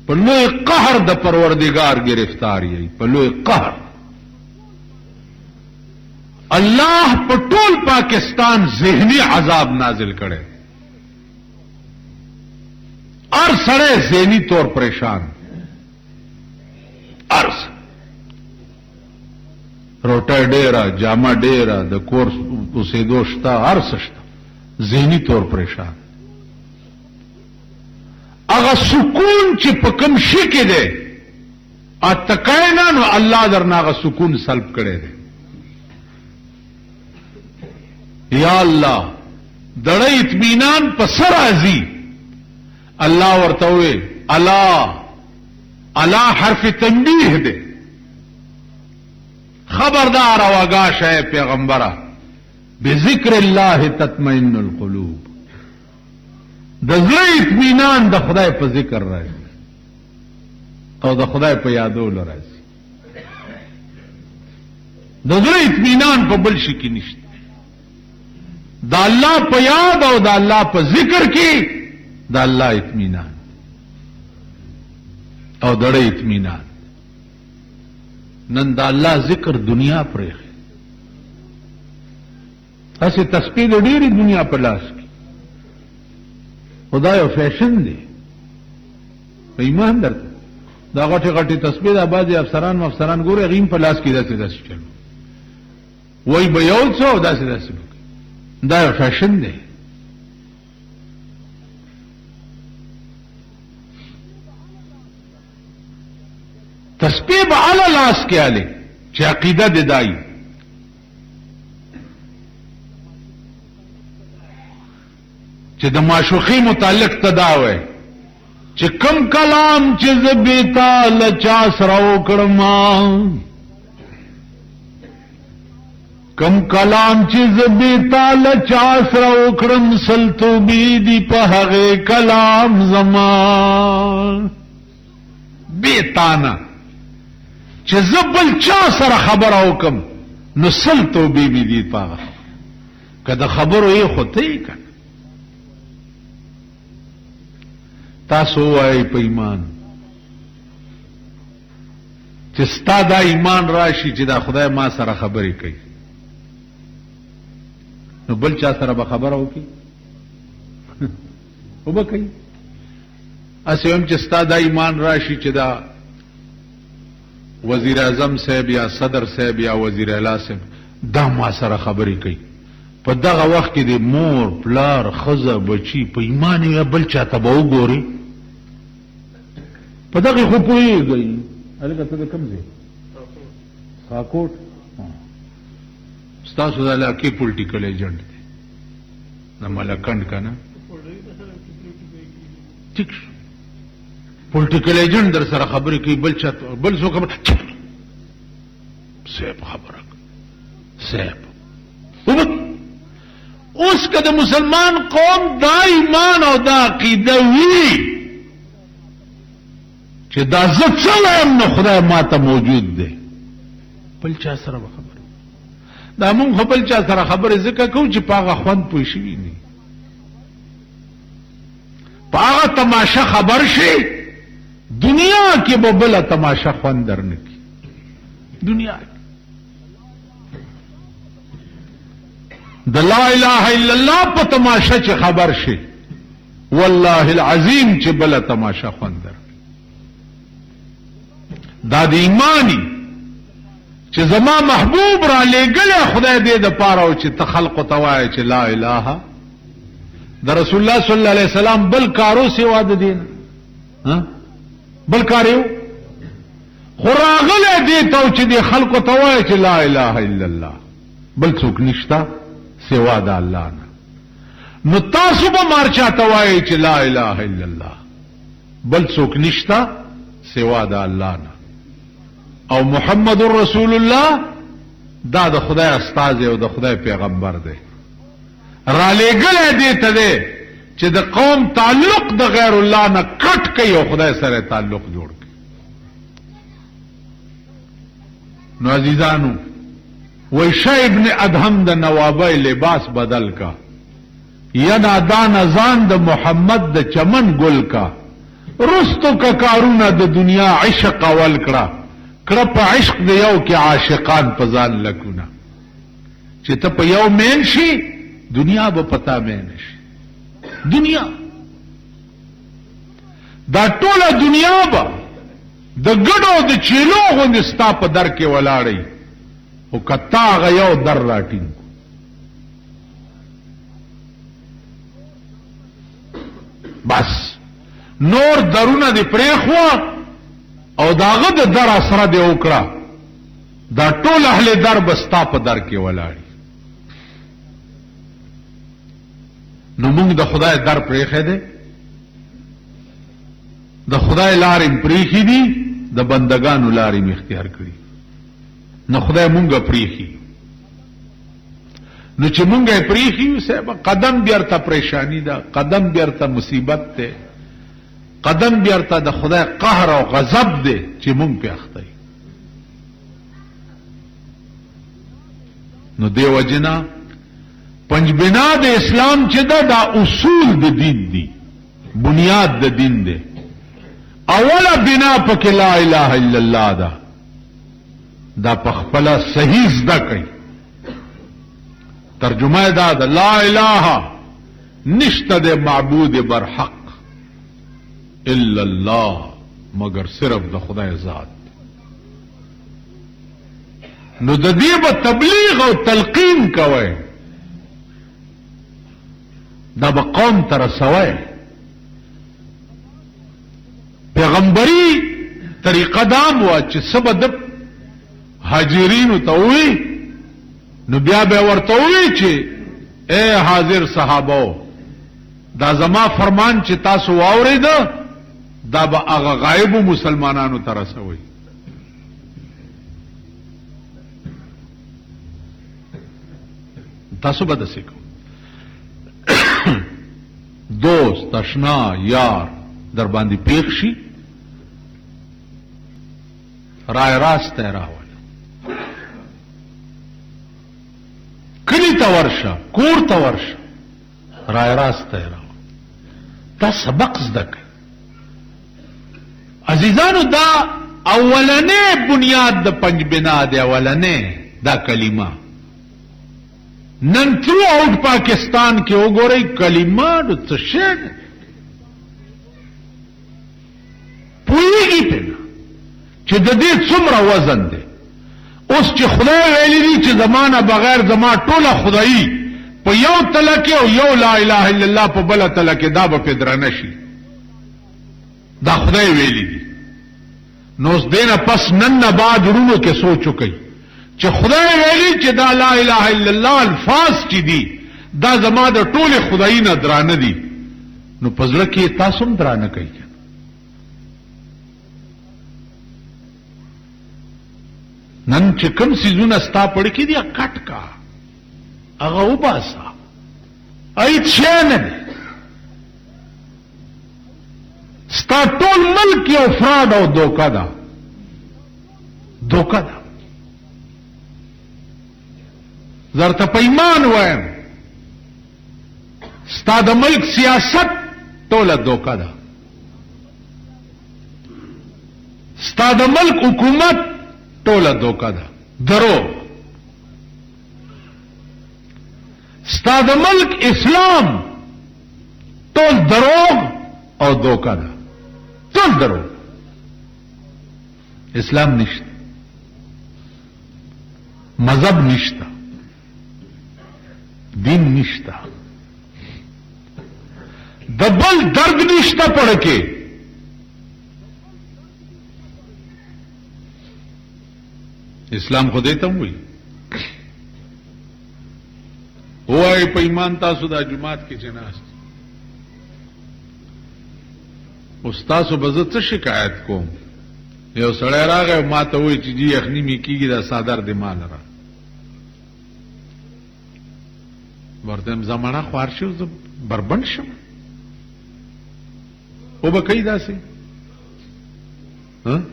په لوی قهر د پروردگار گرفتار یې، په لوی قهر. الله په ټول پاکستان ذهنی عذاب نازل کړي، هر سړی ذهنی طور پریشان، ارس روټه ډیره، جامه ډیره، د کور اوسېدو شته، هر څه شته، ذهنی طور پریشان. هغه سکون چې په کوم شي کې دی اتکاینا، نو الله درنه هغه سکون سلب کړی دی. یا الله دړی اطمینان په سر ازي، الله ورته وی الا حرف تنبیه دی، خبردار واغا شای پیغمبره، بذکر الله تطمئن القلوب. د زړه اطمینان د خدای په ذکر راځي او د خدای په یادولو راځي. د زړه اطمینان په بل شي کې نشته، د الله په یاد او د الله په ذکر کې د الله اطمینان او دړه اطمینان. نن د الله ذکر دنیا پرې اسه تسبیح ډېری دنیا په لاس کې، خدای او فیشن دی. په ایمان درته دا غټي غټي تسبیح د بعضي افسران ګوره غیم په لاس کې داسې چلو وای به یو څو داسې دا یو فیشن دی. تسبیح به علی لاس کې آله چې عقیده دې دای. چې د معشوقي متعلق تداوي چې کم کلام چې زبیتا لچا سره وکړم، کم کلام چې زبیتا لچا سره وکړم، سلطو بی دی په هغه کلام زمان بیتانا چې زبل چا سره خبر وکم، نو سلطو بی دی په کده خبرو یې خوته کړه. تاسو وای په ایمان چې ستا دا ایمان راشي چې دا خدای ما سره خبرې کوي، نو بل چا سره به خبره وکړي او به کوي. اسې هم چې ستا دا ایمان راشي چې دا وزیر اعظم صاحب یا صدر صاحب یا وزیر اعلی صاحب دا ما سره خبرې کوي، په دغه وخت کې د مور پلار خزه بچی په ایمان یې بل چاته به وګوري، په دغه خو پوهېږي. هلکه ته د کوم ځای؟ خاکوټ. ستاسو د علاقې پولیټیکل ایجنټ دی د ملکنډ که نه؟ ټیک شو، پولیټیکل ایجنټ در سره خبرې کوي، بل چاته بل څوک خبر صاحب خبره صاحب. اوس که د مسلمان قوم دا ایمان او دا عقیده وي چې دا زه څه وایم نو خدای ما ته موجود دی، بل چا سره به خبره. دا مونږ خو بل چا سره خبرې ځکه کوو چې په هغه خوند پوه شوي نه، په هغه تماشه خبر شي. دنیا کې به بله تماشه خوند در نه کړي. دنیا کې د لا اله الا الله په تماشه چې خبر شي، والله العظیم چې بله تماشه خوند در دا د ایمانی چې زما محبوب را لېږلی خدای دې د پاره او چې ته خلقو ته وایې چې لا اله د رسول الله صلی الله علیه وسلم بل کارو سوا د دین بل کار یو خو راغلی دې ته چې دې خلقو ته وایې چې لا اله الا الله، بل څوک نشته سوا د الله نه. نو تاسو به مارچا ته وایې چې لا اله الا الله، بل څوک نشته سوا د الله نه. او محمد رسول الله دا د خدای استاد او د خدای پیغمبر دی، را لېږلی دې ته دی چې د قوم تعلق د غیر الله نه کټ کوي او خدای سره تعلق جوړ کوي. نو عزیزانو ویشا ابن ادهم د نوابه لباس بدل کا، یا نادان ازان د محمد د چمن گل کا، رستو کا کارونه د دنیا عشق اول کړه کړه په عشق د یو کې عاشقان پزان لکونه چې ته په یو مین شي دنیا به پتا مین شي دنیا دا ټوله دنیا به د ګډو د چیلو غوندې ستا په در کې ولاړی او کتا هغه یو در راټینګ بس نور درونه دی پریخوا او داغه د در اثر دی وکړه دا ټول اهل در بستا په در کې ولاړی نو موږ د خدای در پریخه دی د خدای لارې پریخي دي د بندگانو لارې اختیار کړي نو خدای مونږه پریخي نو چې مونږه پریخي صاحب قدم بیرته پریشانی ده قدم بیرته مصیبت ده قدم بیرته د خدای قهر او غضب ده چې مونږ په اخته نو دیو جنا پنځ بنا د اسلام چې دا اصول د دین دي بنیاد د دین ده اوله بنا پکې لا اله الا الله ده دا پخپلا صحیح زده کوي ترجمه دا ده لا اله نشته د معبود برحق الا الله مگر صرف د خدای ذات نو د دې په تبلیغ او تلقین کوي دا به قوم ته رسوي پیغمبري طریقه دام وا چې سبد حاضرینو ته وي نو بیا به ورته وي چې اے حاضر صحابو دا زما فرمان چې تاسو واورید دا به هغه غایب مسلمانانو ته رسوي تاسو به داسې کو دوست اشنا یار در باندې پیښ شي رای راسته راول کلی ته ورشه کور ته ورشه رای راسته راول دا سبق زده کوي عزیزانو دا اولنې بنیاد د پنځ بنا دی اولنې دا کلمه نن تھرو آؤٹ پاکستان کې وګورئ کلمه د څه شی پوهیږي په چې د دې څومره وزن دی اوس چې خدای ویلي دي چې زمانه بغیر زما ټوله خدایي په یو تله کې او یو لا اله الا الله په بله تله کې دا به پدرانه شي دا خدای ویلي دي نو اوس دینه پس نن نه بعد ورونو کې سوچ وکړئ چې خدای ویلي چې دا لا اله الا الله الفاظ چې دي دا زما د ټوله خدایي نه درانه دي نو په زړه کې تاسو هم درانه کوي نن چې کوم سيزونه ستا پړ کې دي کټ کا هغه وباسا ایت شان ستا ټول ملک یو فراډ او دوکا ده دوکا ده زرته پیمان وایم ستا د ملک سیاست ټوله دوکا ده ستا د ملک حکومت ټوله دوکا ده درو ستا د ملک اسلام ټول دروغ او دوکا ده ټول دروغ اسلام نشته مذهب نشته دین نشته د بل درد نشته پړ کې اسلام خو دې ته وایي وای په ایمان تاسو د جمعات کې جناست استاد سو بزت شکایت کوم یو سړی راغی ما ته وایي چې جی یخنی می کیږي دا صادر دی مال را ورته زمانہ خوار شو بربند شم او به کوي داسې ها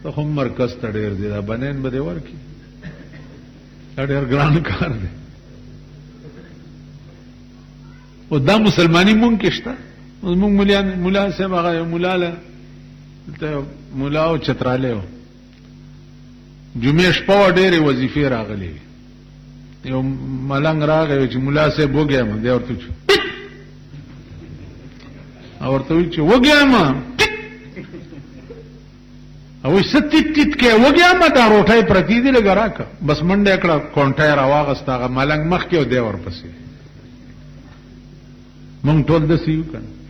ته هم مرکز ته ډېر دی دا بنین به دی ورکی دا ډېر ګران کار دی او دا مسلمانی مونږ کې شته موږ مولا صاحب هغه مولا ته مولا او چتراله و جمعې شپه ډېرې وظیفې راغلي یو ملنګ راغی چې مولا صاحب وګیا دی ورته چې وګیا ما او ستیت کې وګیا ما دا روټای پرتی دی لګراکه بس منډه کړه کونټای راواغستا ملنګ مخ کې او دی ورپسې مونږ ټول د سیو کړه